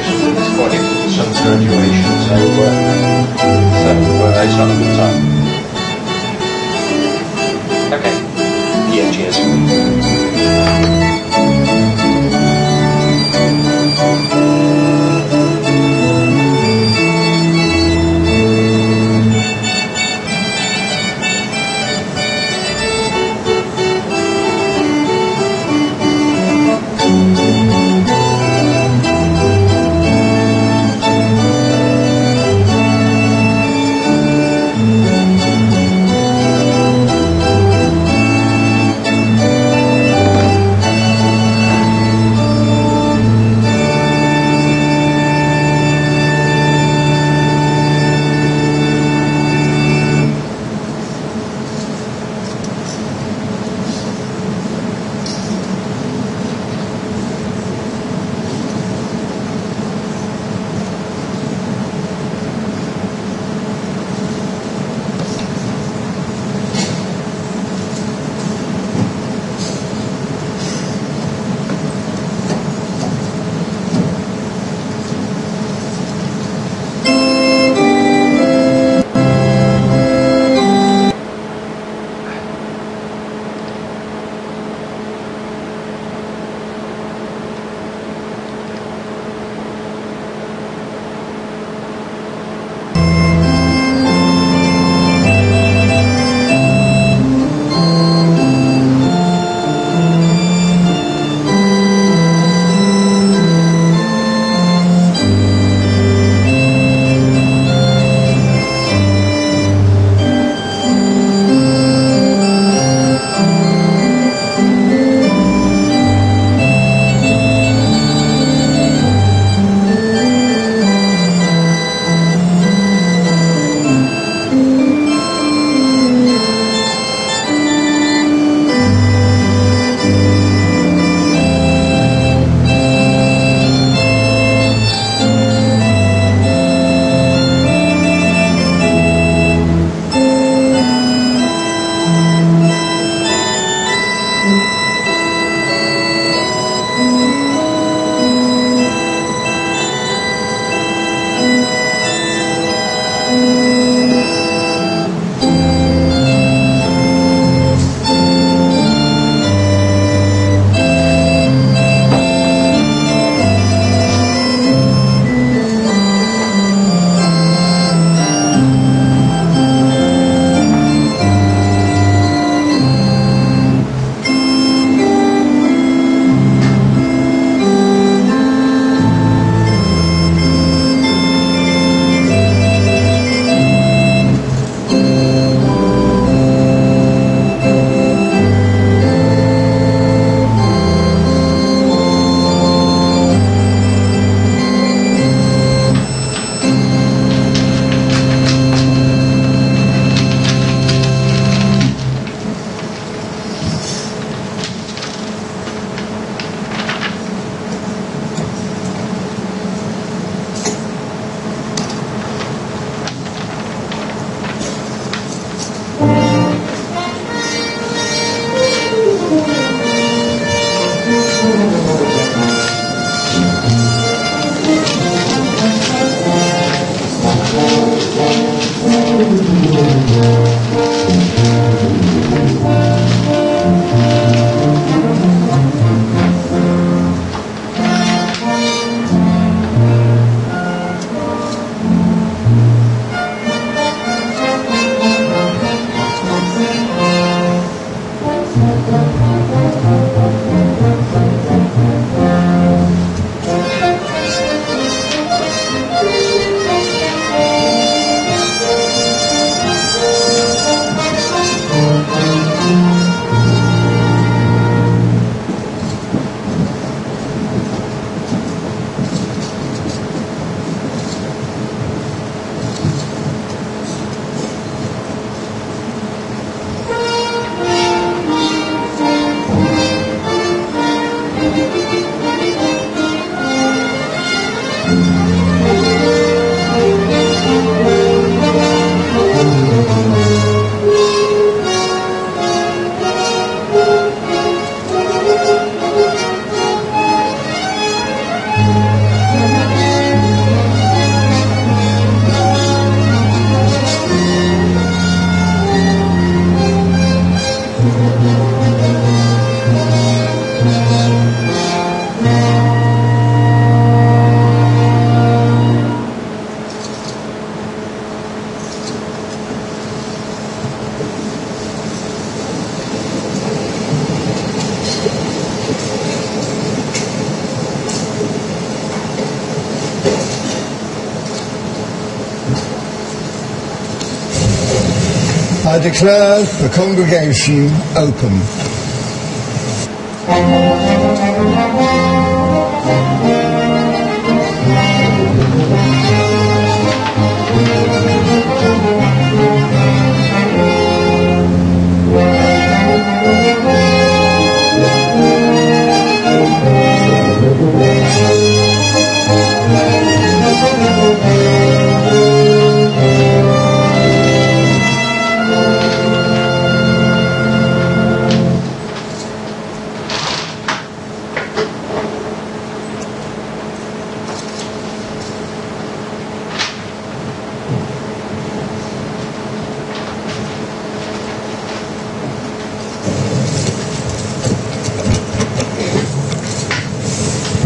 congratulations to this body for the son's graduation. So they start at the time. Okay. Yeah, cheers. I declare the congregation open.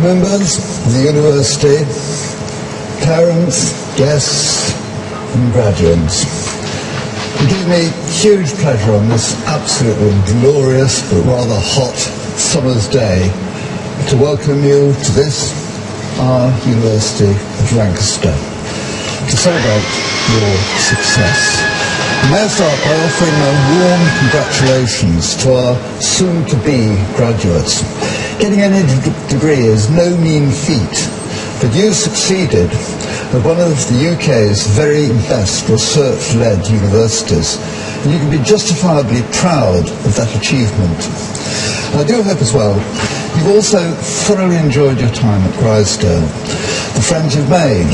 Members of the university, parents, guests and graduates. It gives me huge pleasure on this absolutely glorious but rather hot summer's day to welcome you to this, our University of Lancaster, to celebrate your success. May I start by offering a warm congratulations to our soon-to-be graduates. Getting any degree is no mean feat, but you succeeded at one of the UK's very best research-led universities, and you can be justifiably proud of that achievement. And I do hope as well you've also thoroughly enjoyed your time at Grisdale, the friends you've made,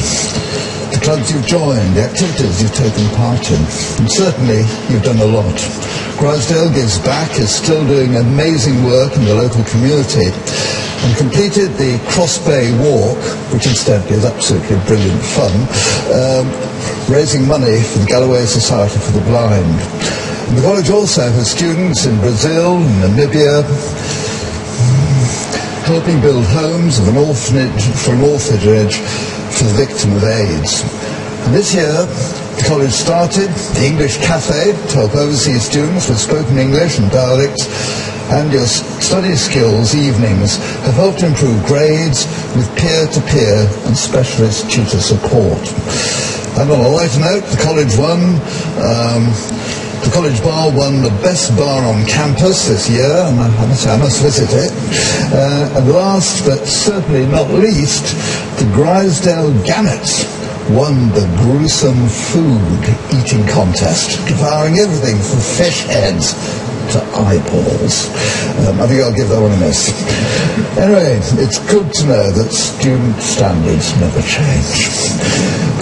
the clubs you've joined, the activities you've taken part in, and certainly you've done a lot. Grisdale Gives Back is still doing amazing work in the local community and completed the Cross Bay Walk, which incidentally is absolutely brilliant fun, raising money for the Galloway Society for the Blind. And the college also has students in Brazil and Namibia helping build homes of an orphanage for the victim of AIDS. And this year, the college started the English Cafe to help overseas students with spoken English and dialects, and your study skills evenings have helped improve grades with peer-to-peer and specialist tutor support. And on a lighter note, the college bar won the best bar on campus this year, and I must visit it. And last but certainly not least, the Grisdale Gannets won the gruesome food eating contest, devouring everything from fish heads to eyeballs. I think I'll give that one a miss. Anyway, it's good to know that student standards never change.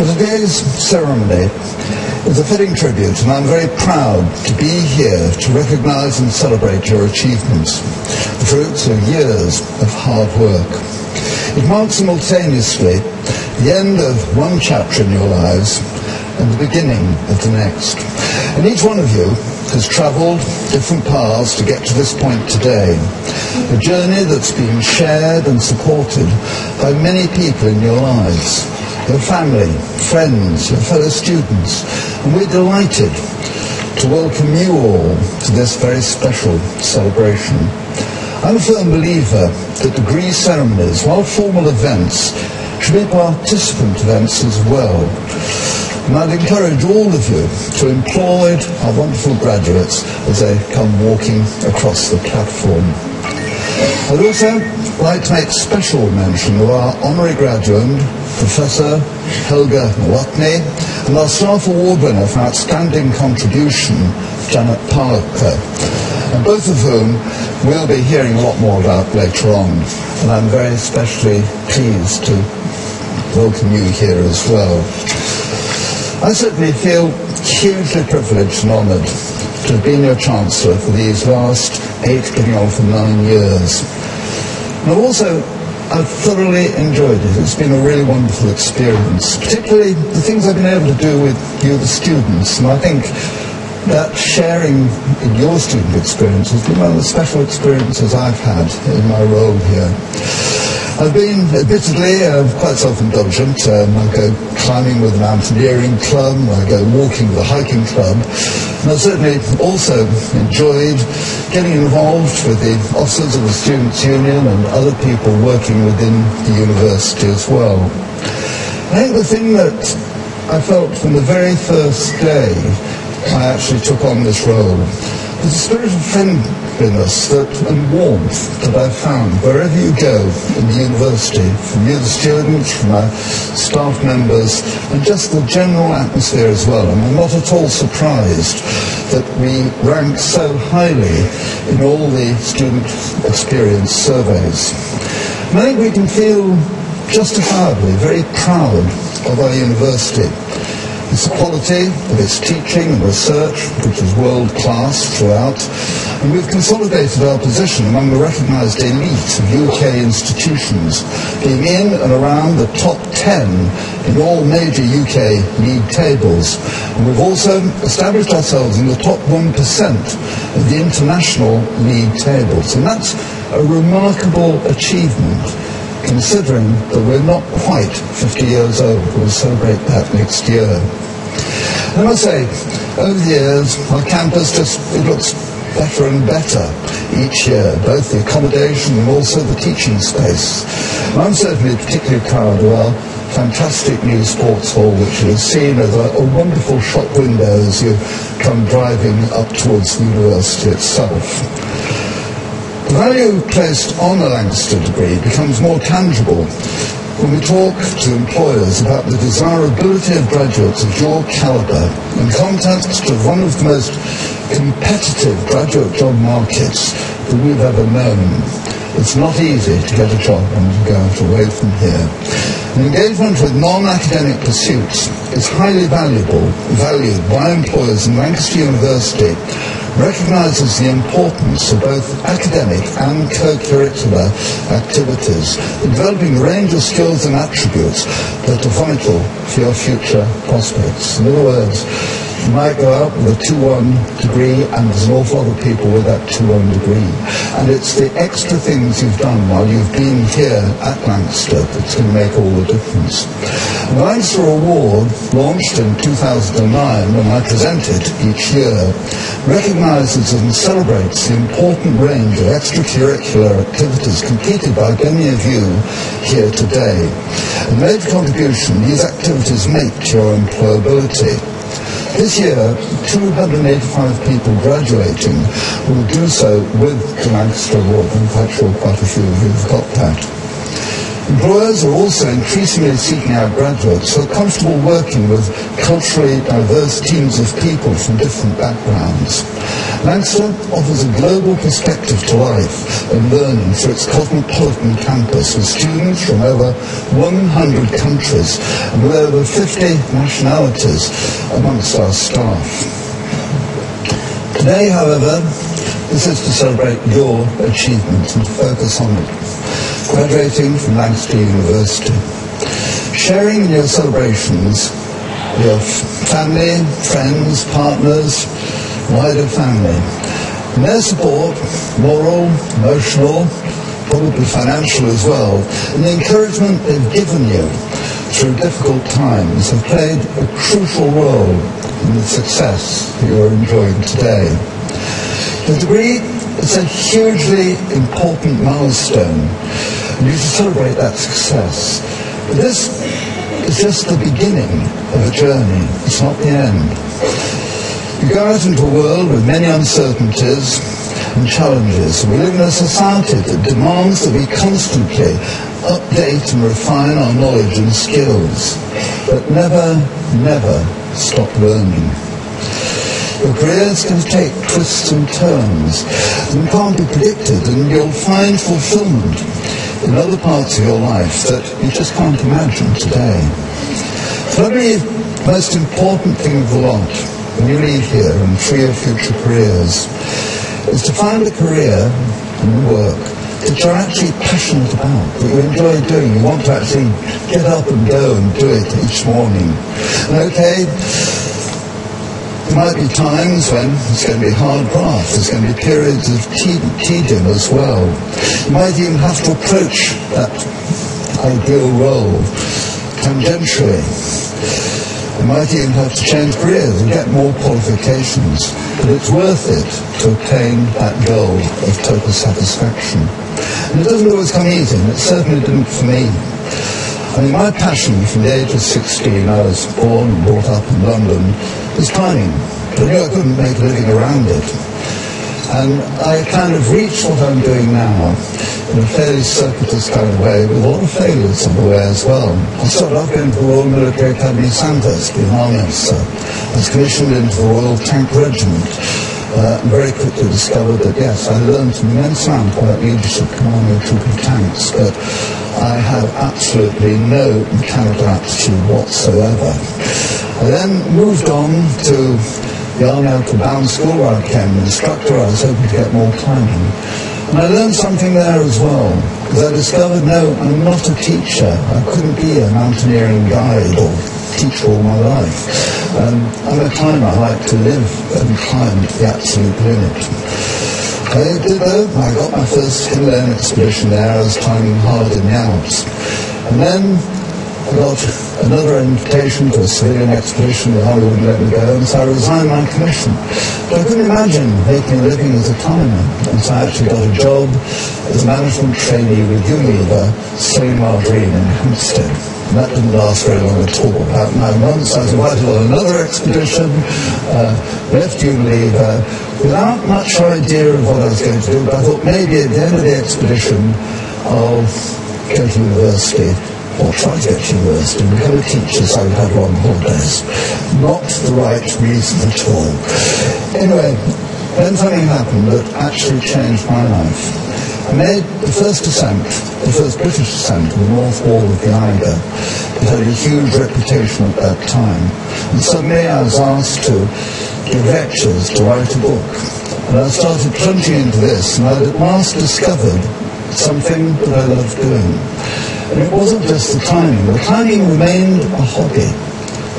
But today's ceremony is a fitting tribute, and I'm very proud to be here to recognise and celebrate your achievements, the fruits of years of hard work. It marks simultaneously the end of one chapter in your lives and the beginning of the next. And each one of you has travelled different paths to get to this point today. A journey that's been shared and supported by many people in your lives, your family, friends, your fellow students. And we're delighted to welcome you all to this very special celebration. I'm a firm believer that degree ceremonies, while formal events, should be participant events as well. And I'd encourage all of you to employ our wonderful graduates as they come walking across the platform. I'd also like to make special mention of our honorary graduate, Professor Helga Watney, and our staff award winner for outstanding contribution, Janet Parker, and both of whom we'll be hearing a lot more about later on. And I'm very especially pleased to welcome you here as well. I certainly feel hugely privileged and honoured to have been your Chancellor for these last 8, getting on for 9 years. And I've thoroughly enjoyed it. It's been a really wonderful experience, particularly the things I've been able to do with you, the students. And I think that sharing in your student experience has been one of the special experiences I've had in my role here. I've been, admittedly, quite self-indulgent. I go climbing with the mountaineering club, I go walking with the hiking club, and I've certainly also enjoyed getting involved with the officers of the Students' Union and other people working within the university as well. I think the thing that I felt from the very first day I actually took on this role. There's a spirit of friendliness and warmth that I've found wherever you go in the university, from you, the students, from our staff members, and just the general atmosphere as well. And I'm not at all surprised that we rank so highly in all the student experience surveys. And I think we can feel justifiably very proud of our university. It's the quality of its teaching and research, which is world-class throughout, and we've consolidated our position among the recognised elite of UK institutions, being in and around the top 10 in all major UK league tables. And we've also established ourselves in the top 1% of the international league tables. And that's a remarkable achievement, considering that we're not quite 50 years old. We'll celebrate that next year. I must say, over the years, our campus it looks better and better each year, both the accommodation and also the teaching space. And I'm certainly particularly proud of our fantastic new sports hall, which is seen as a wonderful shop window as you come driving up towards the university itself. The value placed on a Lancaster degree becomes more tangible when we talk to employers about the desirability of graduates of your calibre in context of one of the most competitive graduate job markets that we've ever known. It's not easy to get a job when you go out away from here. And engagement with non-academic pursuits is highly valued by employers, and Lancaster University recognises the importance of both academic and co-curricular activities in developing a range of skills and attributes that are vital for your future prospects. In other words, you might go out with a 2-1 degree, and there's an awful lot of people with that 2-1 degree. And it's the extra things you've done while you've been here at Lancaster that's going to make all the difference. The Lancaster Award, launched in 2009 and I presented each year, recognises and celebrates the important range of extracurricular activities completed by many of you here today. A major contribution these activities make to your employability. This year, 285 people graduating will do so with the Lancaster Award. I'm quite sure quite a few of you have got that. Employers are also increasingly seeking out graduates who are comfortable working with culturally diverse teams of people from different backgrounds. Lancaster offers a global perspective to life and learning through its cosmopolitan campus, with students from over 100 countries and with over 50 nationalities amongst our staff. Today, however, this is to celebrate your achievements and to focus on it. Graduating from Lancaster University, sharing in your celebrations your family, friends, partners, wider family, and their support, moral, emotional, probably financial as well, and the encouragement they've given you through difficult times have played a crucial role in the success that you're enjoying today. The degree is a hugely important milestone, and you should celebrate that success. But this is just the beginning of a journey. It's not the end. You go out into a world with many uncertainties and challenges. We live in a society that demands that we constantly update and refine our knowledge and skills, but never, never stop learning. Your career is going to take twists and turns and can't be predicted, and you'll find fulfillment in other parts of your life that you just can't imagine today. Probably the most important thing of the lot when you leave here and for your future careers is to find a career and work that you're actually passionate about, that you enjoy doing. You want to actually get up and go and do it each morning. And okay, there might be times when it's going to be hard graft. There's going to be periods of tedium as well. You might even have to approach that ideal role tangentially. You might even have to change careers and get more qualifications. But it's worth it to attain that goal of total satisfaction. And it doesn't always come easy, and it certainly didn't for me. I mean, my passion from the age of 16, I was born and brought up in London, was climbing. I knew I couldn't make a living around it. And I kind of reached what I'm doing now in a fairly circuitous kind of way, with a lot of failures on the way as well. I started off going to the Royal Military Academy Sandhurst in Lancaster. I was commissioned into the Royal Tank Regiment, and very quickly discovered that, yes, I learned an immense amount about leadership, commanding a troop of tanks, but I had absolutely no mechanical aptitude whatsoever. I then moved on to the Army Outbound School, where I became an instructor. I was hoping to get more climbing. And I learned something there as well, because I discovered, no, I'm not a teacher. I couldn't be a mountaineering guide or teacher all my life. I'm a climber. I like to live and climb to the absolute limit. I did though. I got my first Himalayan expedition there. I was climbing hard in the Alps. And then I got another invitation to a civilian expedition. The Army wouldn't let me go, and so I resigned my commission. But I couldn't imagine making a living as a climber, and so I actually got a job as a management trainee with Unilever, selling margarine in Hampstead. And that didn't last very long at all. About 9 months, I was invited on another expedition, left Unilever, without much idea of what I was going to do, but I thought maybe at the end of the expedition I'll go to university, or try to get to university and become a teacher so I would have long holidays. Not the right reason at all. Anyway, then something happened that actually changed my life. I made the first descent, the first British descent on the North Wall of the Eiger. It had a huge reputation at that time. And suddenly I was asked to give lectures, to write a book. And I started plunging into this, and I at last discovered something that I loved doing. And it wasn't just the climbing. The climbing remained a hobby.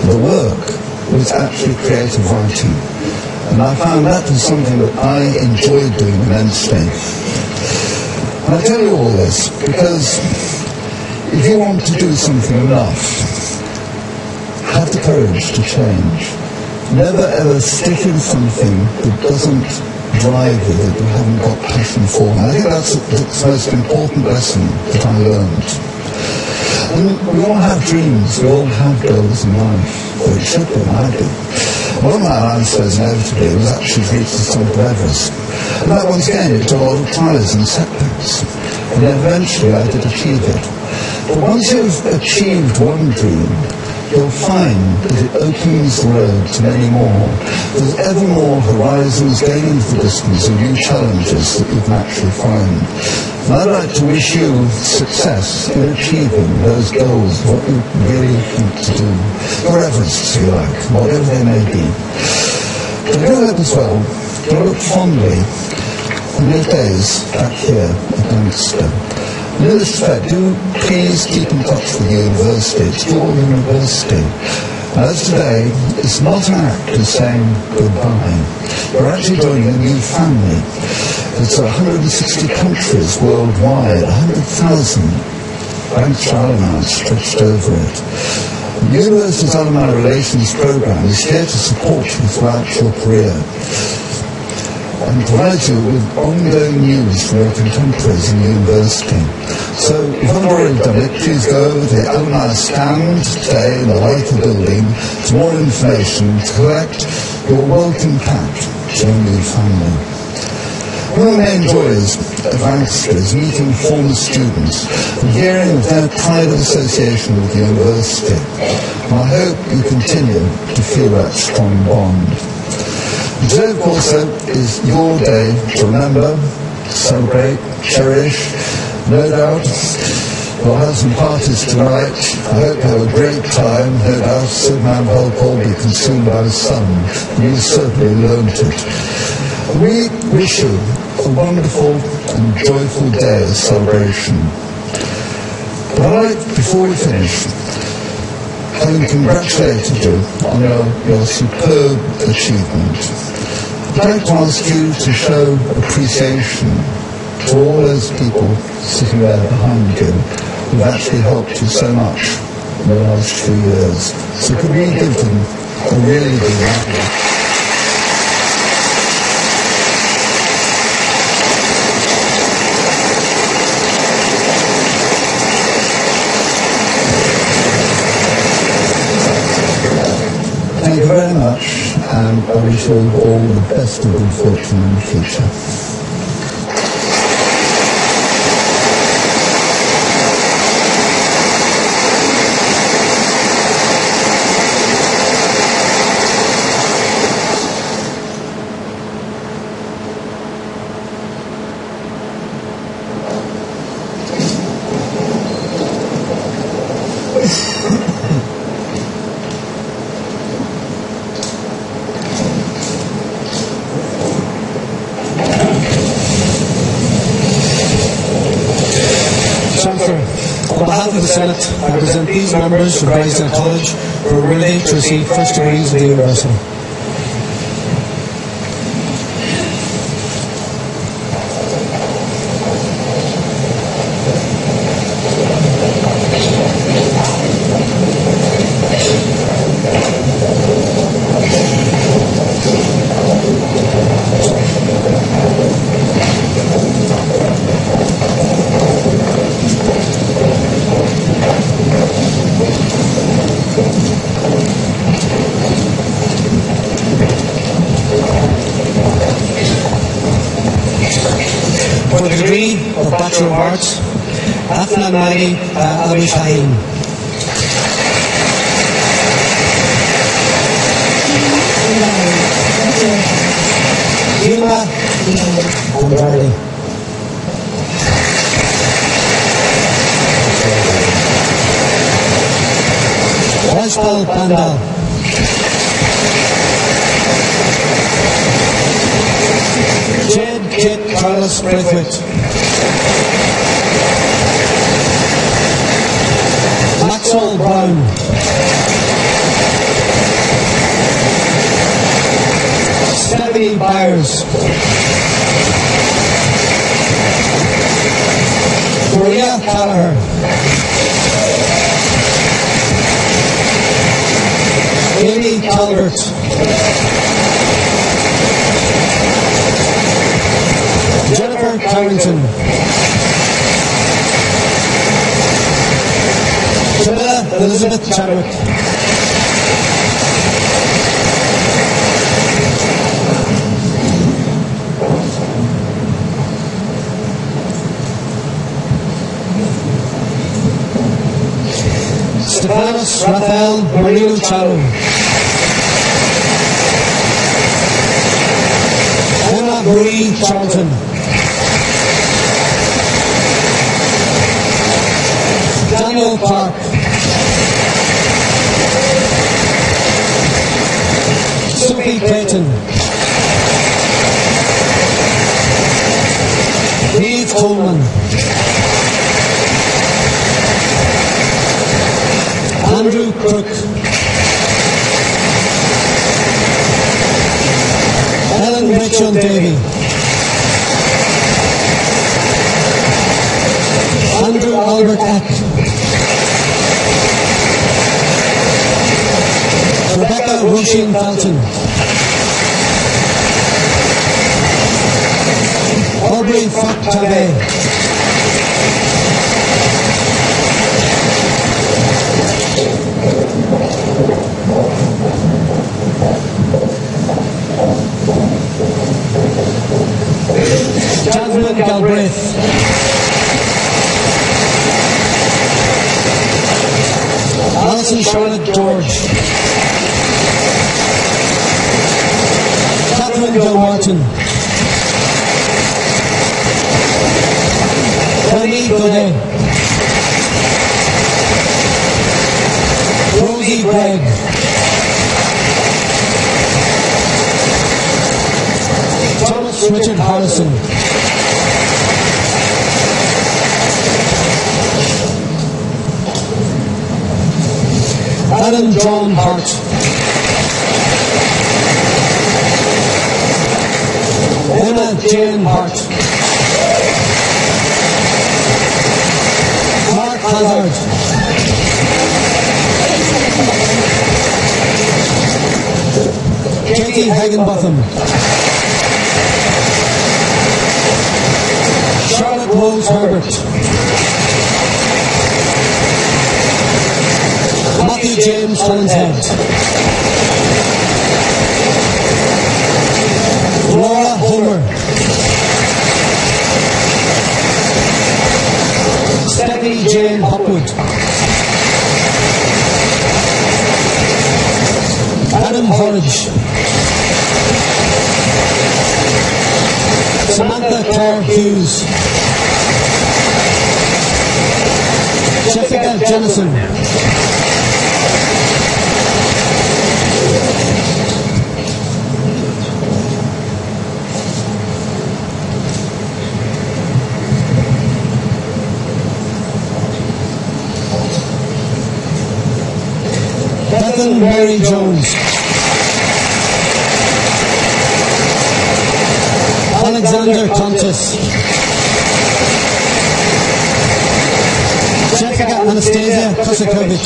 The work was actually creative writing. And I found that was something that I enjoyed doing immensely. And I tell you all this because if you want to do something enough, have the courage to change. Never ever stick in something that doesn't drive you, that you haven't got passion for. And I think that's the most important lesson that I learned. And we all have dreams, we all have goals in life, or it should be, I do. One of my answers inevitably was actually to reach the summit of Everest. And that once again, it took a lot of trials and setbacks. And then eventually I did achieve it. But once you've achieved one dream, you'll find that it opens the road to many more. There's ever more horizons going into the distance and new challenges that you can actually find. And I'd like to wish you success in achieving those goals, what you really want to do. Your Everests, if you like, whatever they may be. But do that as well. Do look fondly on your days back here at Lancaster. In this respect, do please keep in touch with the university. It's your university. As today, it's not an act of saying goodbye. You're actually joining a new family. It's 160 countries worldwide, 100,000 Lancaster alumni stretched over it. The university's alumni relations program is here to support you throughout your career and provide you with ongoing news from your contemporaries in the university. So, if you haven't already done it, please go to the alumni stand today in the Lighter building for more information to collect your welcome pack to your new family. One of the main joys of Lancaster is meeting former students and hearing of their pride of association with the university. And I hope you continue to feel that strong bond. And today, of course, is your day to remember, celebrate, cherish. No doubt, we'll have some parties tonight. I hope you have a great time. No doubt, Superman will probably be consumed by the sun. You certainly learned it. We wish you a wonderful and joyful day of celebration. But I'd like, before we finish, having congratulated you on your superb achievement, I'd like to ask you to show appreciation to all those people sitting there behind you who've actually helped you so much in the last few years. So could we give them a really big round? Thank you very much. and I wish you all the best of good fortune in the future. On behalf of the Senate, I present these members of Grisdale College who are willing to receive first degrees of the university. For the degree of Bachelor of Arts, Afnan Mali Ali Shaheen. Hilma Andrade. Rajpal Pandal. Jed Kit Carlos Braithwaite. Maxwell Brown. Stephanie Byers. Maria Callagher. Amy Calvert. Jennifer Carrington. Camilla Elizabeth Chadwick. Stefanos Rafael Marino Chalo. Emma Marie Charlton. Daniel Park. Sophie Clayton. Eve Coleman. Andrew Crook. Ellen Rachel Davey. Andrew Albert Eck. Rebecca Roisin Felton. Aubrey Fock-Tavé. Jasmine Galbraith. Alison Charlotte George. Catherine Gilmartin. Connie Godet. Rosie Gregg. Thomas Richard Harrison. Adam John Hart. Emma Jane Hart. Mark Hazard. Katie Hagenbotham. Charlotte Rose Herbert. Matthew James Hollinshead. Greenwood. Adam Horridge. Samantha Claire Hughes. Jessica Jennison. Bethel Mary Jones. Alexander Contis. Jessica Anastasia Kosakovic.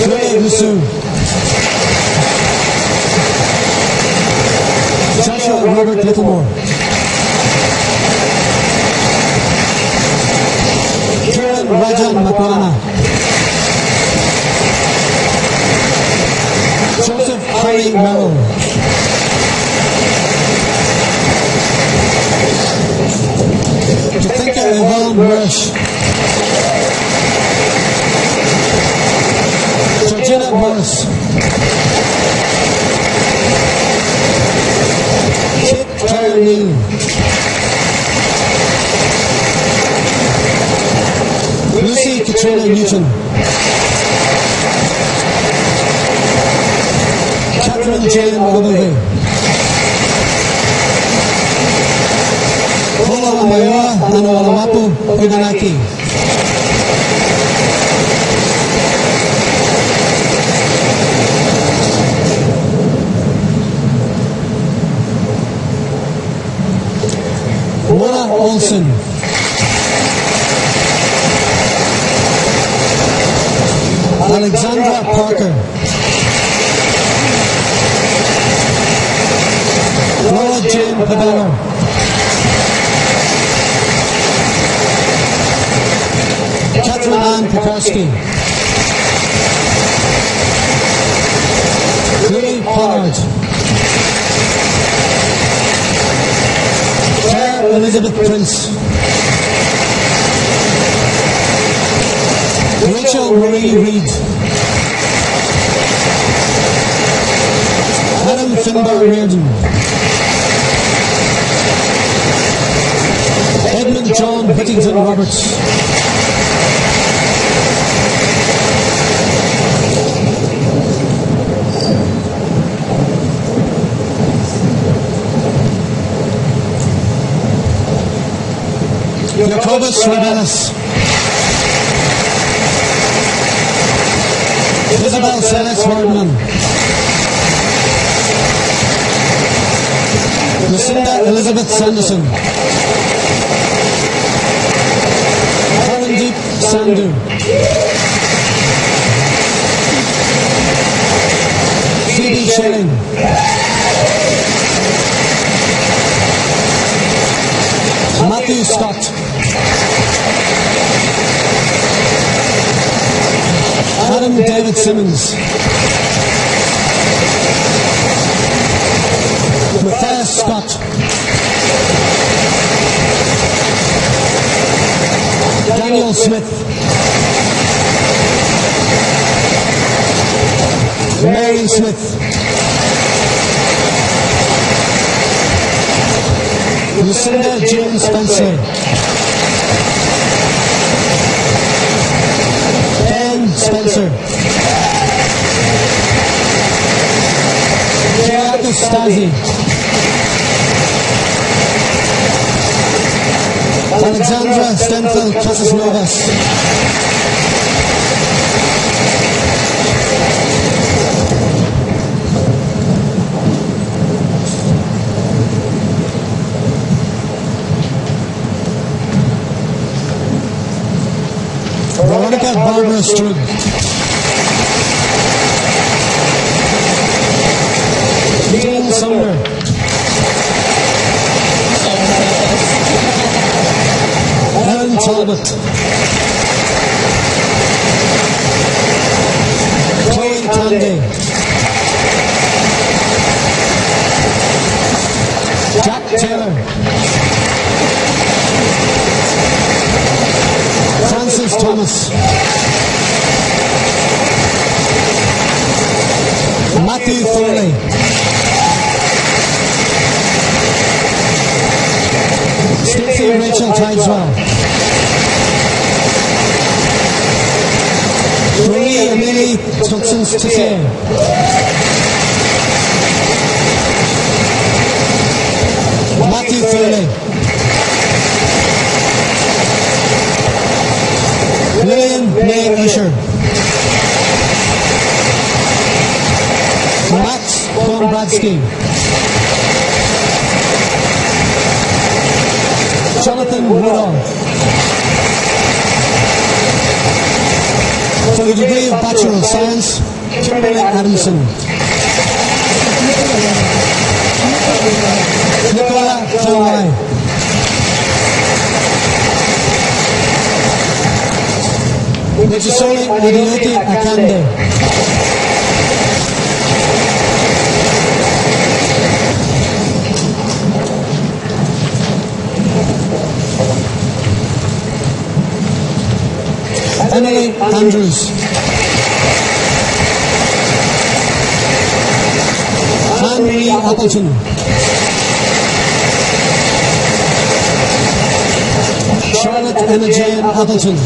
Julia Musu. Joshua Robert Littlemore. Kiran Rajan Makwana. Joseph Harry Merrill. Jacinta Yvonne Rush. Georgina Morris. Kit Claire Neal. Lucy Katrina Newton. Catherine Jane Ogilvie. Kola Mayoa and Olawapu Odanaki. Mona Olsen. Alexandra Parker. Laura Jane Padano. Catherine Ann Pekarski. Lily Pollard. Claire Elizabeth Prince. Rachel Marie Reed. Adam Finbar Reardon. Edmund John Whittington Roberts. Jacobus Rabelis. Isabel Celis Hardman. Lucinda Elizabeth Sanderson. Karandeep Sandhu. Phoebe Schilling. Matthew Scott. Adam David Simmons. Matthias Scott. Daniel Smith. Mary Smith. Lucinda Jane Spencer. Dan Spencer. Kayaka Stasi. Alexandra Stenfeld Casasnovas. Veronica Barbara Strug. Dean Sumner. Ellen Talbot. Chloe Tandy. Jack Taylor. Francis Thomas. Matthew Foley. Stacey Rachel Tideswell. Marie Amélie Tuxens-Tissier. Matthew Foley. Lillian Blaine Usher. Max Konbradsky. Jonathan Woodall. For the degree of Bachelor of Science, Kimberly Adamson. Nicola Kawai. Necessarily Adiyoti Akande. Emily Andrews. Anne-Marie Appleton. Charlotte Emma Jane Appleton.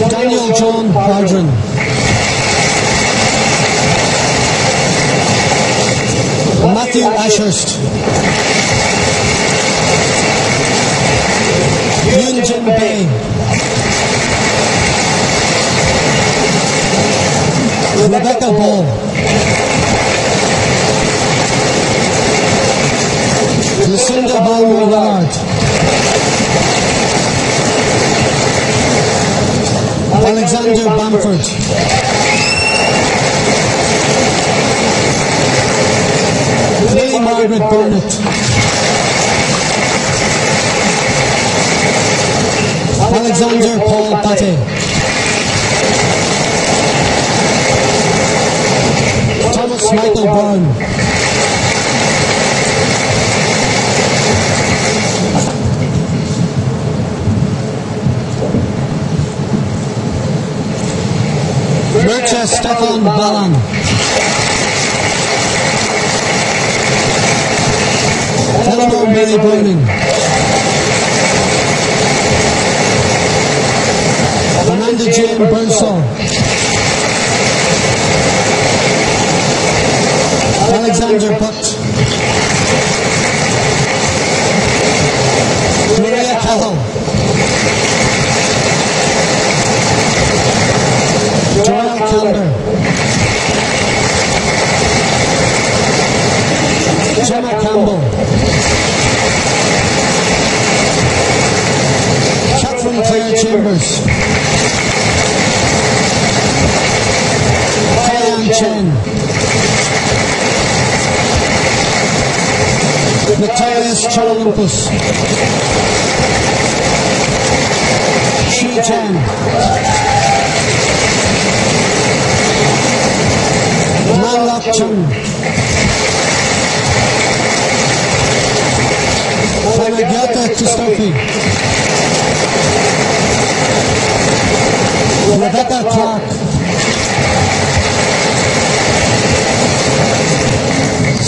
Daniel John Hardren. Matthew Ashurst. Yunjin Bay. Rebecca Ball. Lucinda Balmer-Willard. Alexander Bamford. Lily Margaret Burnett. Alexander Paul Pate. Thomas Michael Byrne. Mircea Stefan Balan. Eleanor Mary Browning. Amanda Jane Burnsall. Alexander Butt. Maria Cahill. Joel Calder. Gemma Campbell. Catherine Claire Chambers. Kyan Chen. Victorious Chalalumpus. Shi Chen. Manlok Chung. Panagiota Christofi. Rebecca Clark.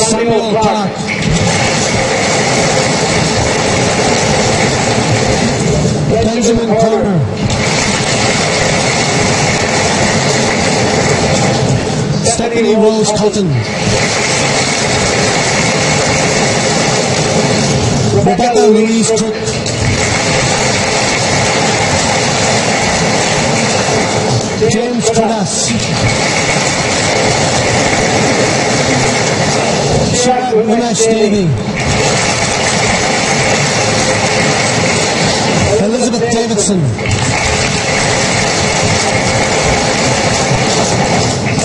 Samuel Clark. Benjamin Corner. Stephanie Rose Cotton. Rebecca Louise Cook. James Tradas. Sarah Umesh Davey. Elizabeth Davidson.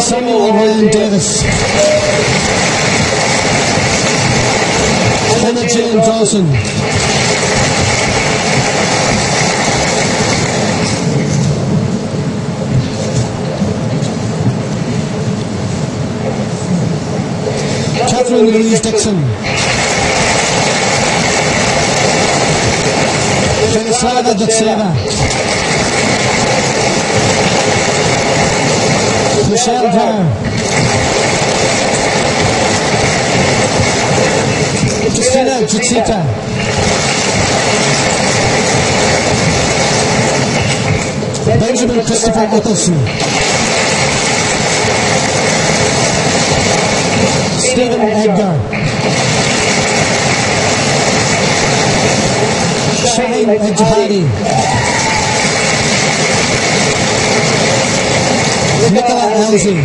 Samuel Ryan Davis. Emma Jane Dawson. Catherine Louise Dixon. Slava Dutseva, Michelle Kerr, Christina Jutsita, Benjamin Christopher Nicholson, Stephen Edgar, Shaheen Ejhadi, Nicola Elsie,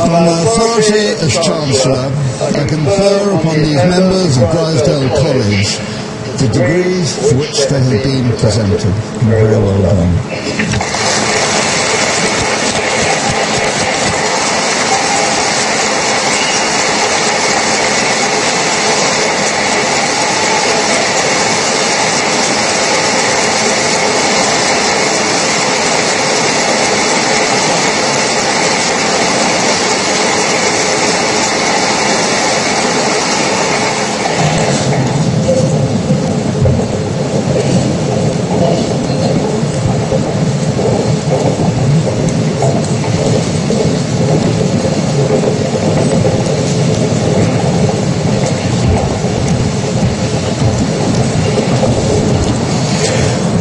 On my authority as Chancellor, I confer upon these members of Grisdale College the degrees for which they have been presented. Very well done.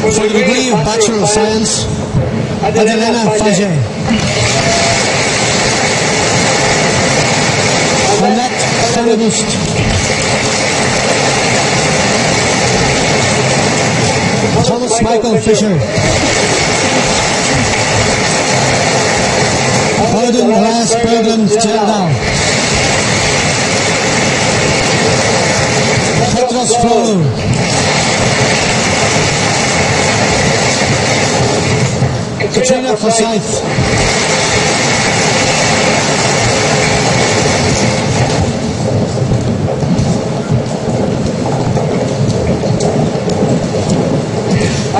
For the degree of Bachelor of Science, Adelena Fage, Annette Stanibust, Thomas Michael Fisher, Odin Elias Berglund Tjeldal, Petros Flolu, Katrina Forsyth,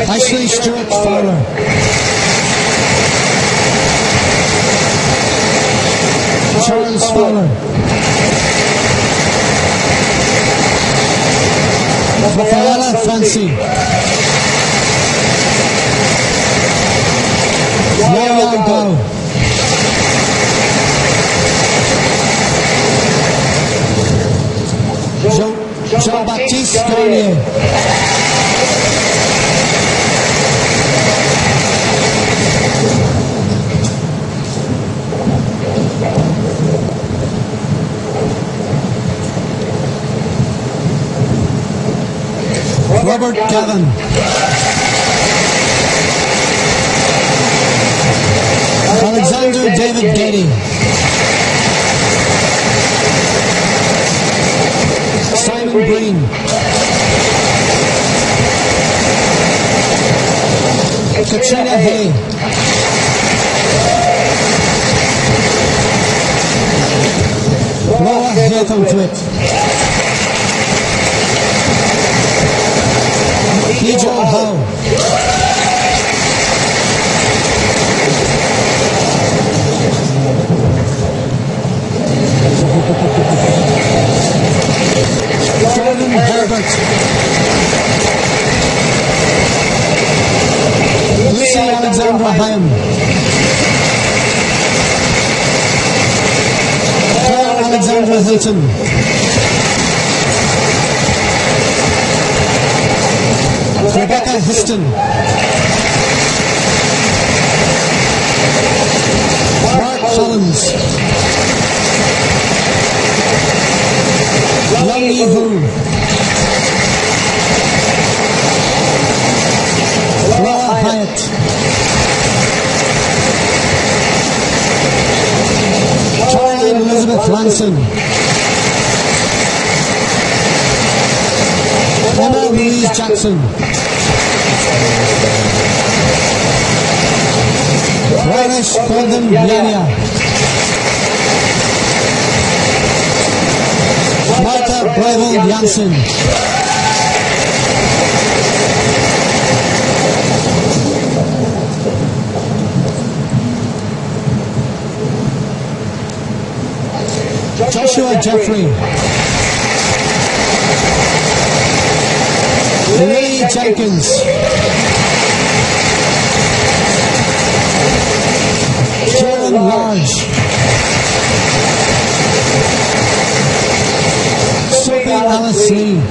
Ashley Stewart Fowler, Charles Fowler, Rafaela Fancy, Yaya Gao, Jean-Baptiste Garnier, Robert Gavin, Alexander David Gady, Simon Green, Katrina Hay, Laura Hatham-Twit, Ijo Howe, Jordan Herbert, Lucy Alexandra Hyam, Claire Alexandra Hilton, Rebecca Histon, Mark Collins, Young Yi-Hu, Laura Hyatt, Caroline Elizabeth Lanson, Emma Louise Jackson, Ramesh Golden Yania. Marta Brevel Janssen. Joshua Jeffrey. Lee Jenkins. Karen Large. Sophie Alice Lee.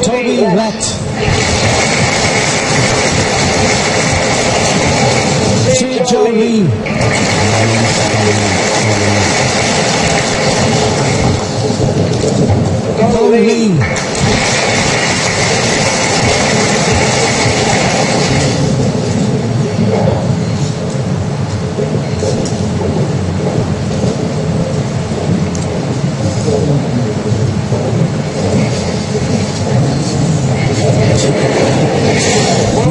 Toby Rett. Joe Lee. Go Lee.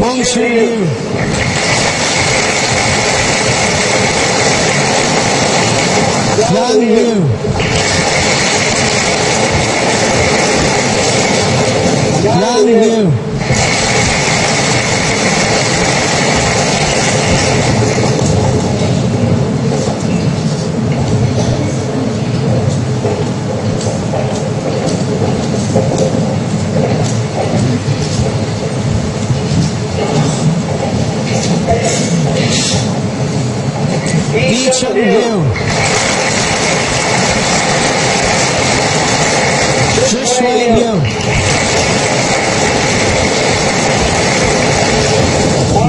Mong Shu Liu. Yang Liu. Yang Liu. Yi Chun Liu. Joshua Liu.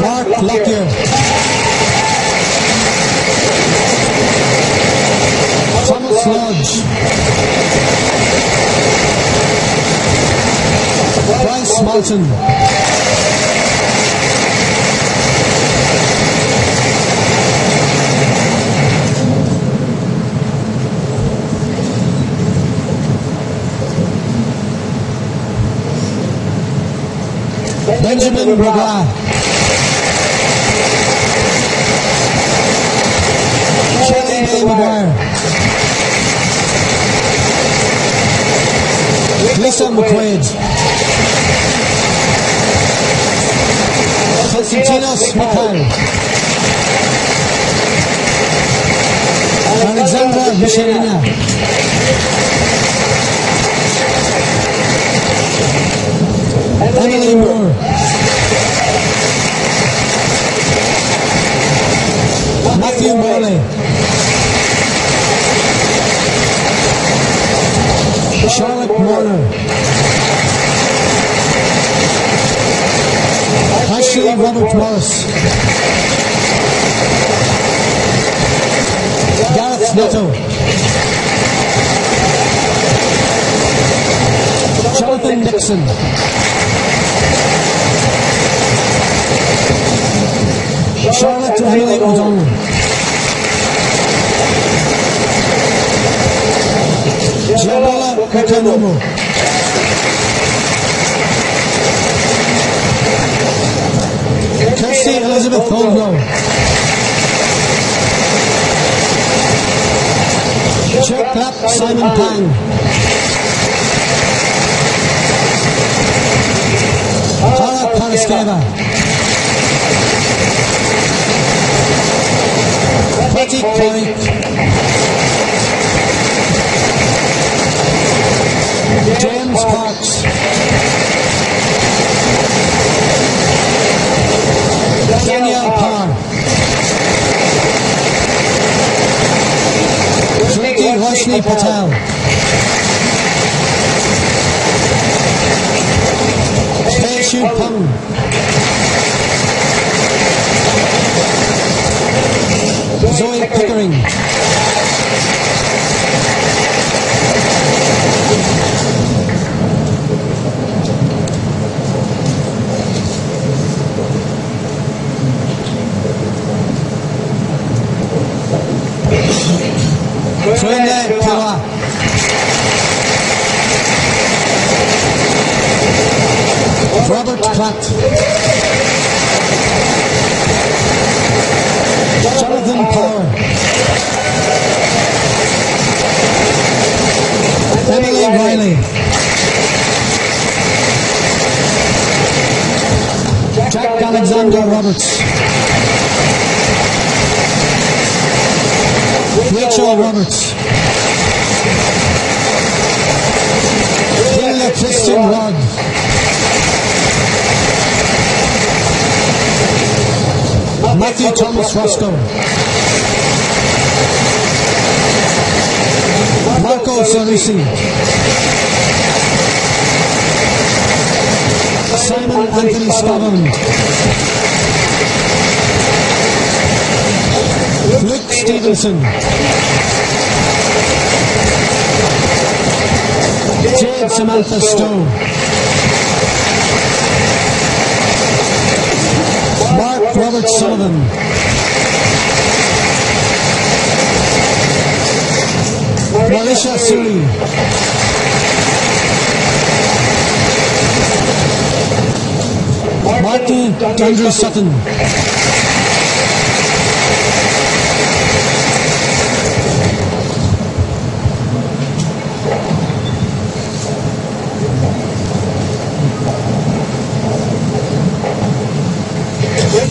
Mark Lockyer. Thomas Lodge. Bryce Martin. Benjamin Braga. Kelly Bay McGuire. Lisa McQuaid. Konstantinos Mikhail. Alexandra Michelina. Emily Moore. Matthew Morley. Charlotte Warner. Ashley Robert Morris. Gareth Neto. Jonathan Nixon. Charlotte Haley O'Donnell. Jamila Kakanomo. Kirsty Elizabeth Holgrove. Chuck Clapp Simon Pang. Tara Paraskeva. Patty Point. James Parks. Danielle Parr. Jyoti Roshni Patel. Shu Peng. Zoe Pickering. Twende Pua. Robert Platt. Jonathan Power. Emily Riley. Jack Alexander Roberts. Rachel Roberts. Hilda Christian Rod. Matthew Thomas Roscoe. Marco Cerisi. Simon Anthony Scotland. Luke Stevenson. Jade Samantha Stowe. Mark Robert Sullivan. Marisha Suri. Martin Andrew Sutton.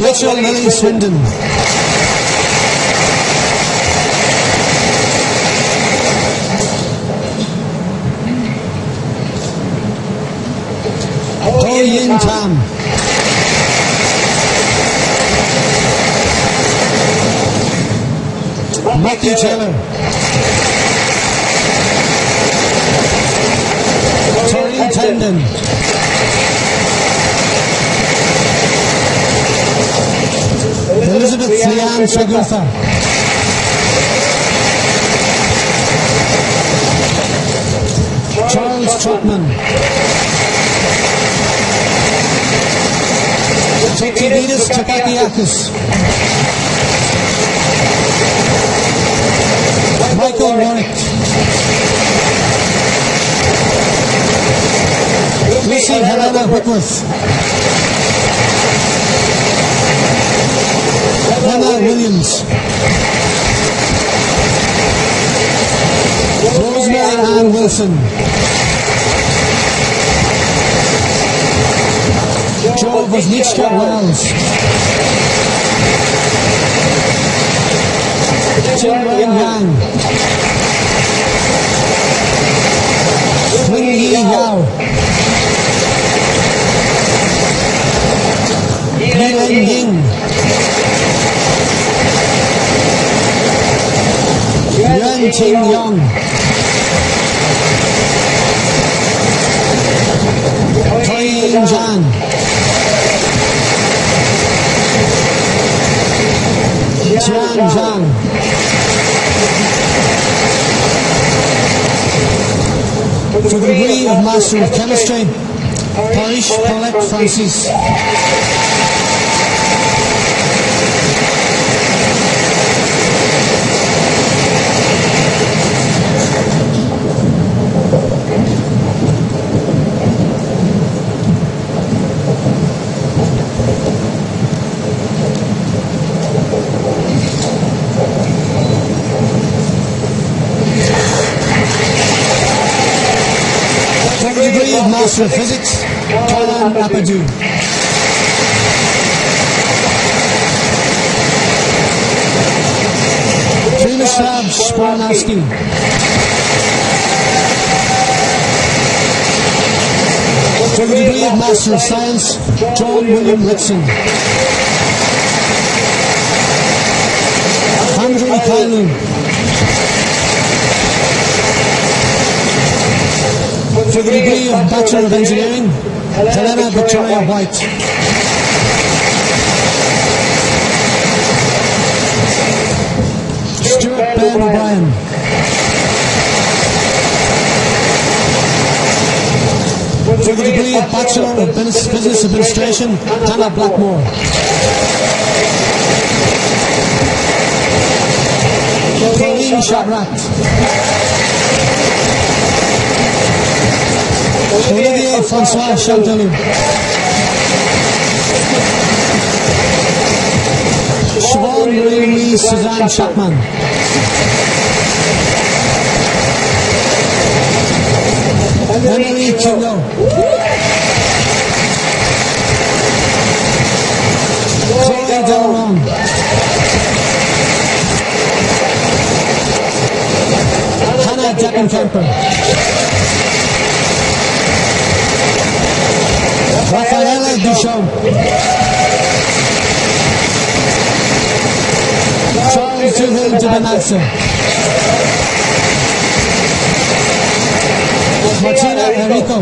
Rachel Lily Swindon. Ho Yin Tam. Matthew Taylor. Tori Tendon. Elizabeth Leanne Sagutha. Charles Trotman. Tokidis Takakiakis. Michael Warwick. Lucy Helena Whitworth. Emma Williams. Rosemary Ann Wilson. Joe Wozniczka Wells. Jin Wen Yang. Ling Yi Yao. Yuan Ying. Yuan Qing Yong. Toy Yin Zhan. Jian Zhang. For the degree of Master of Chemistry, Parish Paulette Francis. Degree of Master of Physics, Kalan Apadou. Primislav Sporanowski. For the degree of Master of Science, John William Ritson. Andrew Kailu. For the degree of Bachelor of Engineering, Helena Victoria White. Stuart Ben O'Brien. For the degree of Bachelor of Business Administration, Hannah Blackmore. Pauline Chabrat. Olivier François Chantelou. Siobhan Marie-Louise Suzanne Chapman. Emily Kingo. Chloe Delaron. Hannah Deckenkamper. Rafaela Duchamp. Charles Duhill de Benassa. Martina Enrico.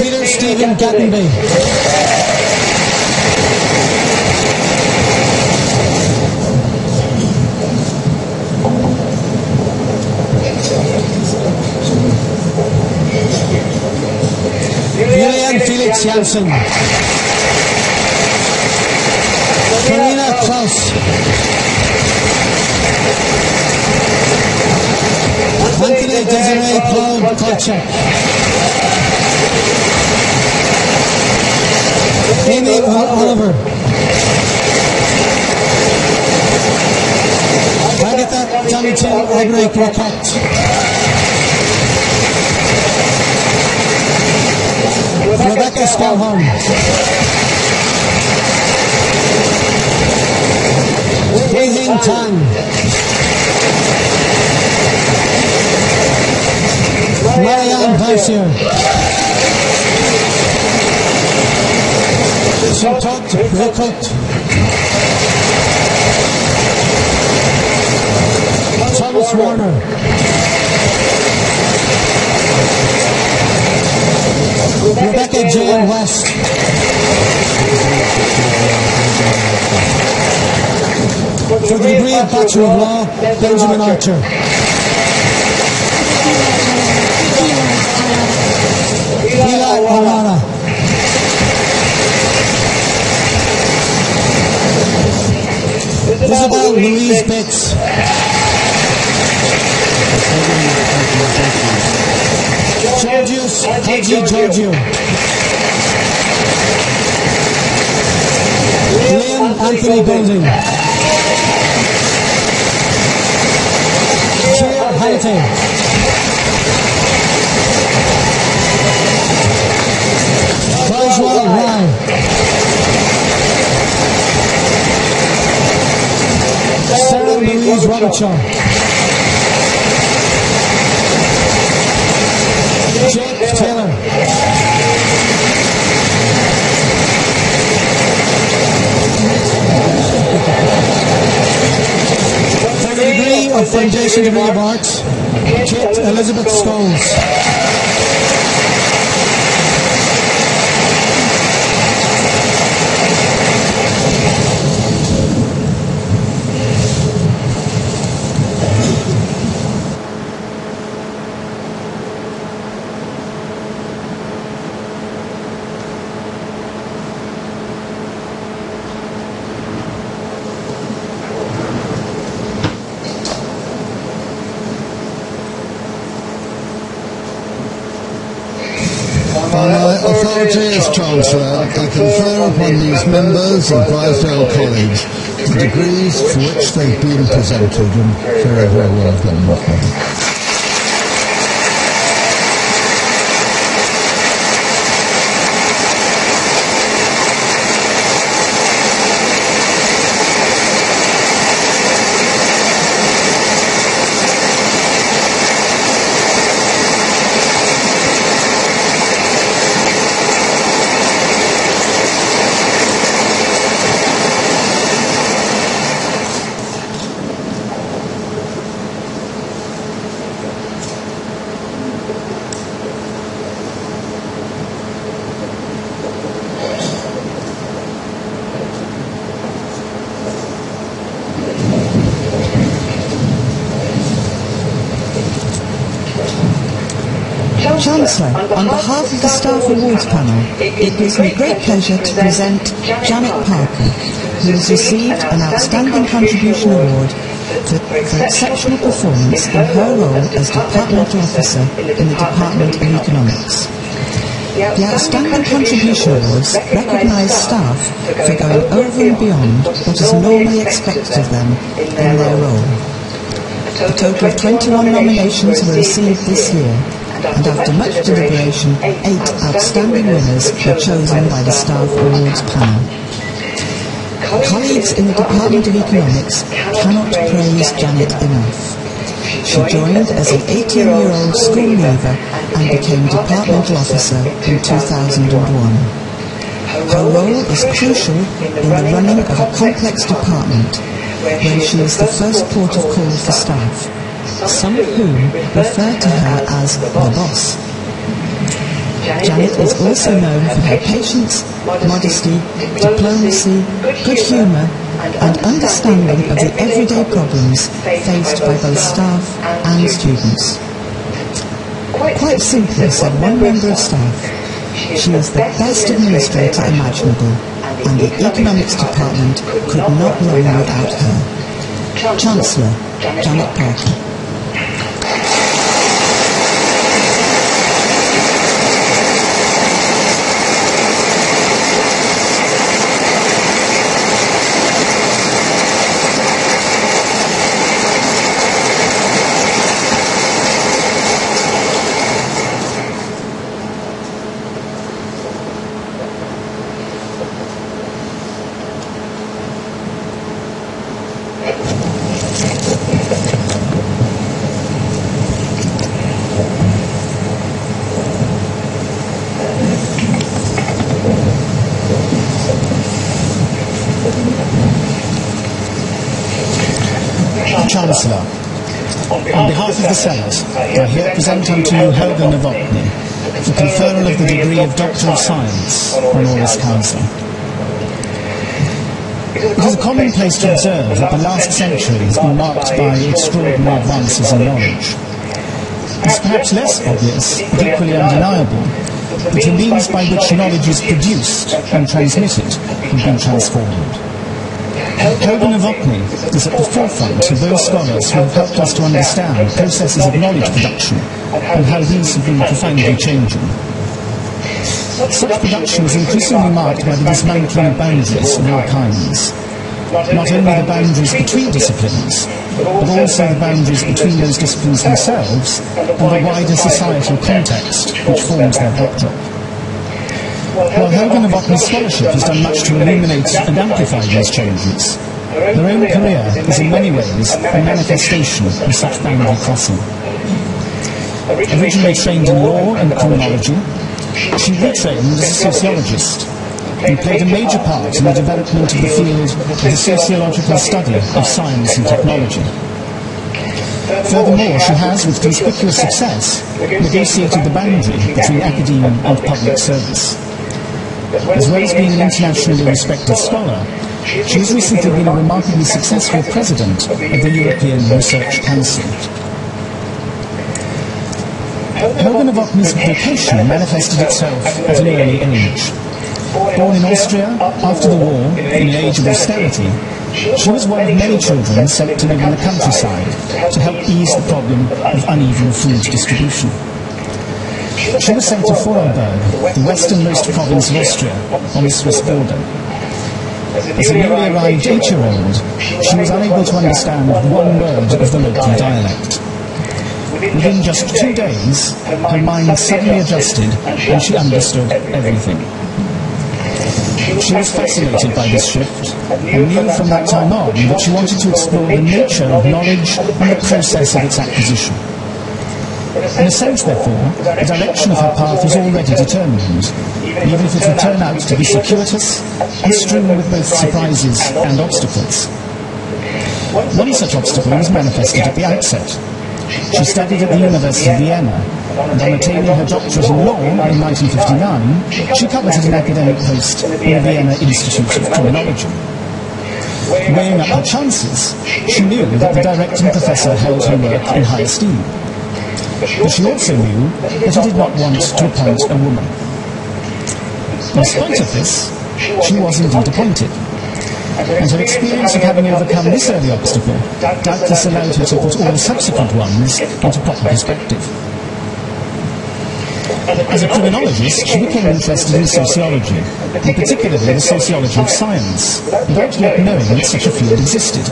Peter Stephen Gattenby. Julian Felix Janssen. Karina Klaus. Anthony Desiree Claude Kotchak. Amy Oliver. Agatha Tamitin Aubrey Croquette. Rebecca Skelholm. Weihing Tan. Marianne Vassier. Chantot Lecote. Thomas Warner. Rebecca Jane West. For the degree of Bachelor of Law, Benjamin Archer. Hila Arara. Isabel Louise Bix. Georgios Haji Giorgio. Liam Anthony Golding. Chair Haite. Bajwal Rai. Sarah Louise Robertshaw. Jake Taylor. For the degree of Foundation Degree of Arts, Kate Elizabeth Scholes. By my authority as Chancellor, I confer upon these members of Grisdale College the degrees for which they've been presented, and very, very well done. Chancellor, on behalf of the Staff Awards Panel, it gives me great pleasure to present Janet Parker, who has received an Outstanding Contribution Award for exceptional performance in her role as Departmental Officer in the Department of Economics. The Outstanding Contribution Awards recognise staff for going over and beyond what is normally expected of them in their role. A total of 21 nominations were received this year, and after much deliberation, 8 outstanding winners were chosen by the Staff Awards panel. Colleagues in the Department of Economics cannot praise Janet enough. She joined as an 18-year-old school leaver and became Departmental Officer in 2001. Her role is crucial in the running of a complex department, where she is the first port of call for staff, some of whom refer to her as the boss. Janet is also known for her patience, modesty, diplomacy, good humour and understanding of the everyday problems faced by both staff and students. Quite simply, said one member of staff, she is the best administrator imaginable, and the Economics Department could not run without her. Chancellor Janet Parker. Chancellor, on behalf of the Senate, I here present unto you Helga Novotny, for conferral of the degree of Doctor of Science, honoris causa. It is a commonplace to observe that the last century has been marked by extraordinary advances in knowledge. It is perhaps less obvious, but equally undeniable, that the means by which knowledge is produced and transmitted have been transformed. Helga Novotny is at the forefront of those scholars who have helped us to understand processes of knowledge production and how these have been profoundly changing. Such production is increasingly marked by the dismantling of boundaries of all kinds. Not only the boundaries between disciplines, but also the boundaries between those disciplines themselves and the wider societal context which forms their backdrop. While Helga Novotny's scholarship has done much to illuminate and amplify these changes, her own career is in many ways a manifestation of such boundary crossing. Originally trained in law and criminology, she retrained as a sociologist and played a major part in the development of the field of the sociological study of science and technology. Furthermore, she has, with conspicuous success, negotiated the boundary between academia and public service. As well as being an internationally respected scholar, she has recently been a remarkably successful president of the European Research Council. Helga Novotny's vocation manifested itself at an early age. Born in Austria after the war, in an age of austerity, she was one of many children sent to live in the countryside to help ease the problem of uneven food distribution. She was sent to Vorarlberg, the westernmost province of Austria, on the Swiss border. As a newly arrived 8-year-old, she was unable to understand one word of the local dialect. Within just 2 days, her mind suddenly adjusted and she understood everything. She was fascinated by this shift and knew from that time on that she wanted to explore the nature of knowledge and the process of its acquisition. In a sense, therefore, the direction of her path was already determined, even if it would turn out to be circuitous and strewn with both surprises and obstacles. One such obstacle was manifested at the outset. She studied at the University of Vienna, and on attaining her doctorate in law in 1959, she coveted an academic post in the Vienna Institute of Criminology. Weighing up her chances, she knew that the directing professor held her work in high esteem. But she also knew that he did not want to appoint a woman. In spite of this, she was indeed appointed. and her experience of having overcome this early obstacle doubtless allowed her to put all subsequent ones into proper perspective. As a criminologist, she became interested in sociology, and particularly the sociology of science, without yet knowing that such a field existed.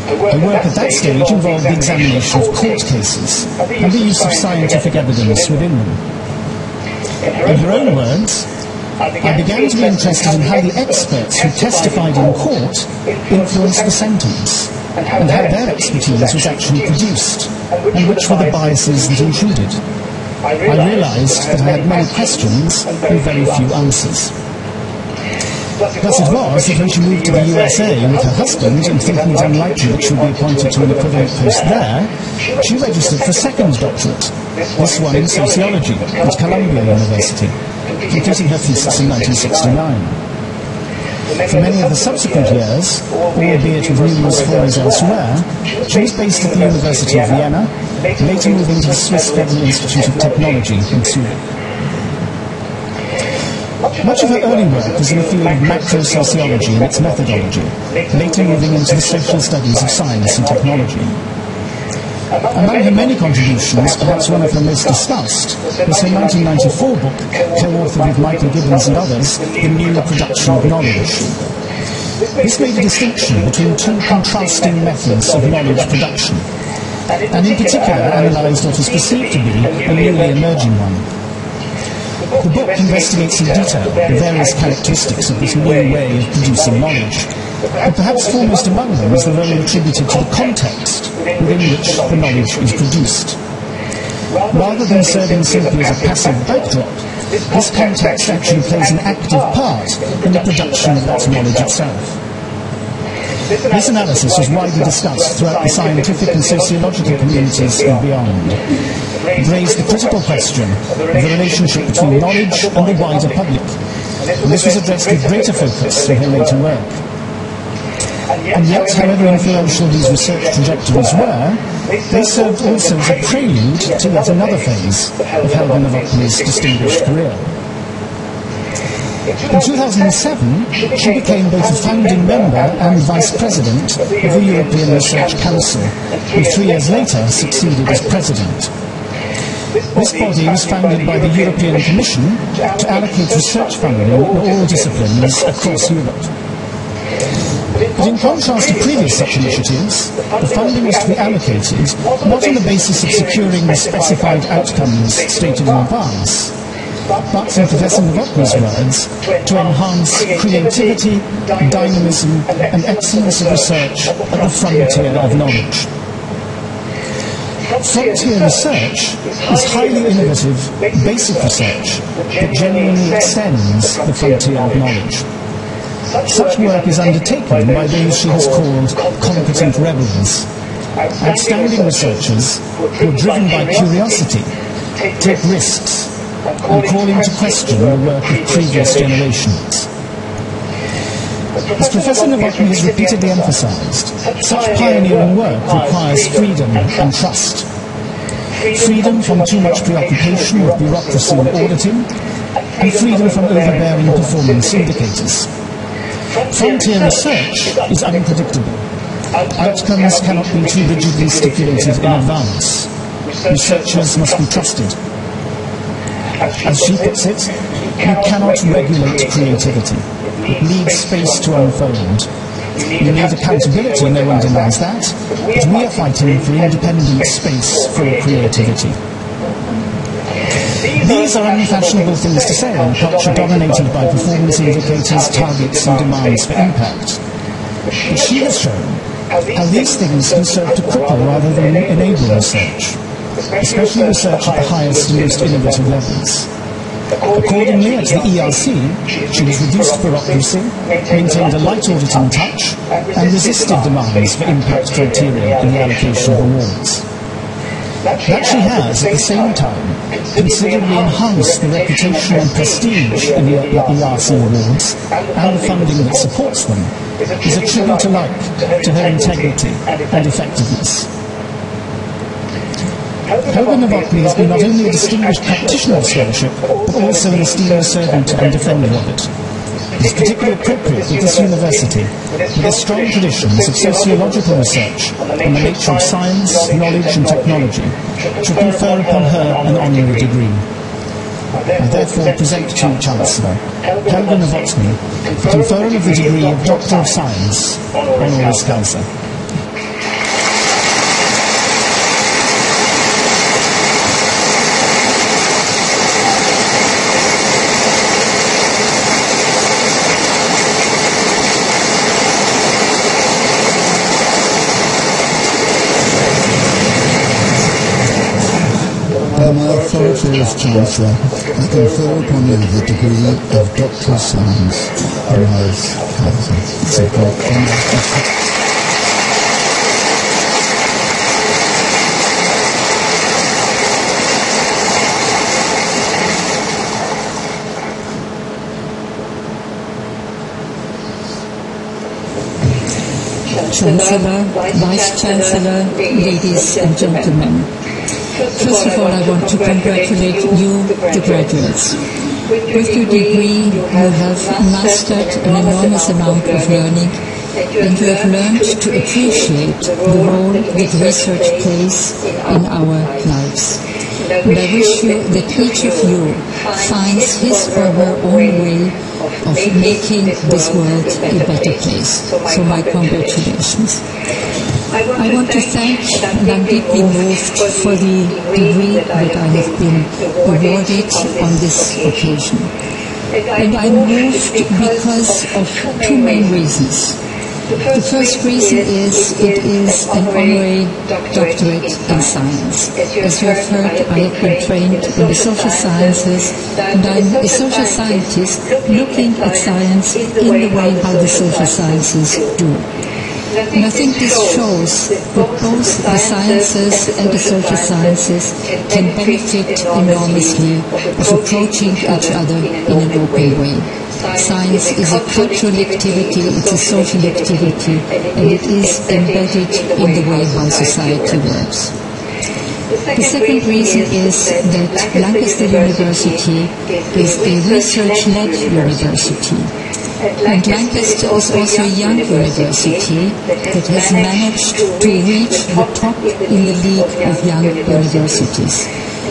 Her work at that stage involved the examination of court cases and the use of scientific evidence within them. In her own words, I began to be interested in how the experts who testified in court influenced the sentence, and how their expertise was actually produced, and which were the biases that intruded. I realised that I had many questions and very few answers. Thus it was that when she moved to the USA with her husband, and thinking it unlikely that she would be appointed to an equivalent post there, she registered for a second doctorate, this one in sociology, at Columbia University, completing her thesis in 1969. For many of the subsequent years, albeit with numerous forays elsewhere, she was based at the University of Vienna, later moving to the Swiss Federal Institute of Technology in Zurich. Much of her early work was in the field of macro-sociology and its methodology, later moving into the social studies of science and technology. Among her many contributions, perhaps one of her most discussed, was her 1994 book, co-authored with Michael Gibbons and others, The New Production of Knowledge. This made a distinction between two contrasting methods of knowledge production, and in particular analysed what was perceived to be a newly emerging one. The book investigates in detail the various characteristics of this new way of producing knowledge, and perhaps foremost among them is the role attributed to the context within which the knowledge is produced. Rather than serving simply as a passive backdrop, this context actually plays an active part in the production of that knowledge itself. This analysis was widely discussed throughout the scientific and sociological communities and beyond. It raised the critical question of the relationship between knowledge and the wider public, and this was addressed with greater focus in her later work. And yet, however influential these research trajectories were, they served also as a prelude to yet another phase of Helga Novotny's distinguished career. In 2007, she became both a founding member and vice president of the European Research Council, and 3 years later succeeded as president. This body was founded by the European Commission to allocate research funding in all disciplines across Europe. But in contrast to previous such initiatives, the funding was to be allocated not on the basis of securing the specified outcomes stated in advance, but, in Professor Novotny's words, to enhance creativity, dynamism and excellence of research at the frontier of knowledge. Frontier research is highly innovative, basic research that genuinely extends the frontier of knowledge. Such work is undertaken by those she has called competent rebels, outstanding researchers who are driven by curiosity, take risks, and call into question the work of previous generations. As Professor Novotny has repeatedly emphasized, such pioneering work requires freedom and trust. Freedom from too much preoccupation with bureaucracy and auditing, and freedom from overbearing performance indicators. Frontier research is unpredictable. Outcomes cannot be too rigidly stipulated in advance. Researchers must be trusted. As she puts it, you cannot regulate creativity. It needs space to unfold. You need accountability, no one denies that, but we are fighting for independent space for creativity. These are unfashionable things to say in a culture dominated by performance indicators, targets and demands for impact. But she has shown how these things can serve to cripple rather than enable research, especially research at the highest and most innovative levels. Accordingly, at the ERC, she has reduced bureaucracy, maintained a light auditing touch, and resisted demands for impact criteria in the allocation of awards. That she has, at the same time, considerably enhanced the reputation and prestige in the ERC awards, and the funding that supports them, is a tribute alike to her integrity and effectiveness. Helga Novotny has been not only a distinguished practitioner of scholarship, but also an esteemed servant and defender of it. is particularly appropriate with this university, with its strong traditions of sociological research on the nature of science, knowledge and technology, to confer upon her an honorary degree. I therefore present to Chancellor Helga Novotny the conferring of the degree of Doctor of Science, honoris causa. By my authority as Chancellor, I confer upon you the degree of Doctor of Science, honoris causa. Chancellor, Vice-Chancellor, ladies and gentlemen. First of all, I want to congratulate you, the graduates. With your degree, you have mastered an enormous amount of learning, and you have learned to appreciate the role that research plays in our lives. And I wish you that each of you finds his or her own way of making this world a better place. So my congratulations. I want to thank, and I'm deeply moved for the degree that I have been awarded on this occasion. And I'm moved because of two main reasons. The first reason is it is an honorary doctorate in science. As you have heard, I have been trained in the social sciences, and I'm a social scientist looking at science in the way how the social sciences do. And I think this shows that both the sciences and the social sciences can benefit enormously of approaching each other in an open way. Science is a cultural activity, it's a social activity, and it is embedded in the way how society works. The second reason is that Lancaster University is a research-led university. And Lancaster is also a young university that has managed to reach the top in the league of young universities.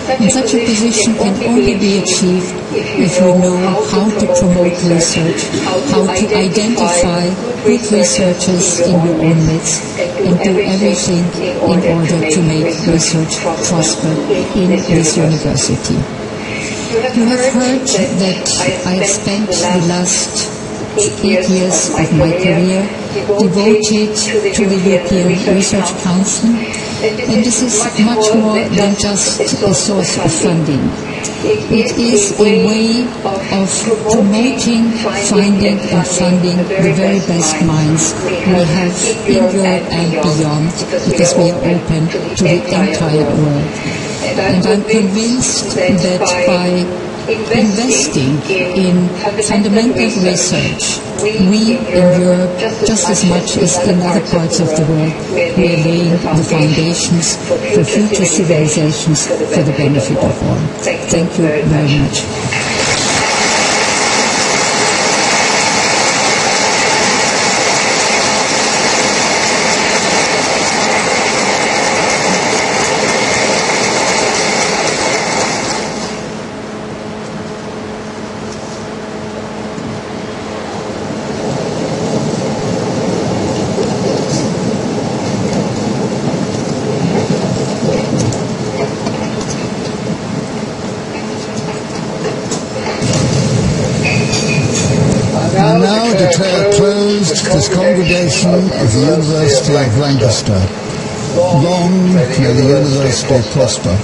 And such a position can only be achieved if you know how to promote research, how to identify good researchers in your own midst, and do everything in order to make research prosper in this university. You have heard that I have spent the last 8 years of my career devoted to the European Research Council, and this is much more than just a source of funding. It is a way of promoting, finding and funding the very best minds we have in Europe and beyond, because we are open to the entire world. And I'm convinced that by investing in fundamental research, we in Europe, just as much as in other parts of the world, we are laying the foundations for future civilizations for the benefit of all. Thank you very much. Declare closed this congregation of the University of Lancaster. Long may the University prosper.